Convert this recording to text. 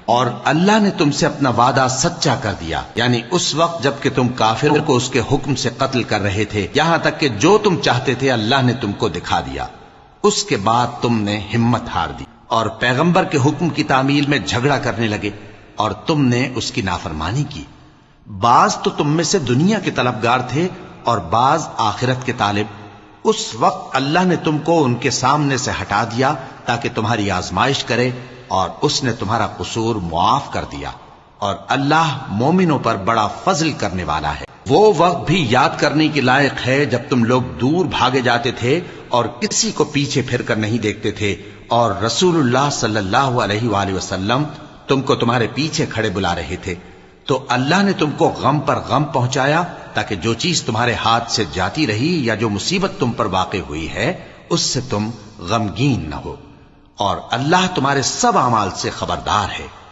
اور اللہ نے تم سے اپنا وعدہ سچا کر دیا، یعنی اس وقت جب کہ تم کافر کو اس کے حکم سے قتل کر رہے تھے، یہاں تک کہ جو تم چاہتے تھے اللہ نے تم کو دکھا دیا۔ اس کے بعد تم نے ہمت ہار دی اور پیغمبر کے حکم کی تعمیل میں جھگڑا کرنے لگے اور تم نے اس کی نافرمانی کی۔ بعض تو تم میں سے دنیا کے طلبگار تھے اور بعض آخرت کے طالب۔ اس وقت اللہ نے تم کو ان کے سامنے سے ہٹا دیا تاکہ تمہاری آزمائش کرے، اور اس نے تمہارا قصور معاف کر دیا، اور اللہ مومنوں پر بڑا فضل کرنے والا ہے۔ وہ وقت بھی یاد کرنے کی لائق ہے جب تم لوگ دور بھاگے جاتے تھے اور کسی کو پیچھے پھر کر نہیں دیکھتے تھے، اور رسول اللہ صلی اللہ علیہ وآلہ وسلم تم کو تمہارے پیچھے کھڑے بلا رہے تھے، تو اللہ نے تم کو غم پر غم پہنچایا تاکہ جو چیز تمہارے ہاتھ سے جاتی رہی یا جو مصیبت تم پر واقع ہوئی ہے اس سے تم غمگین نہ ہو، اور اللہ تمہارے سب اعمال سے خبردار ہے۔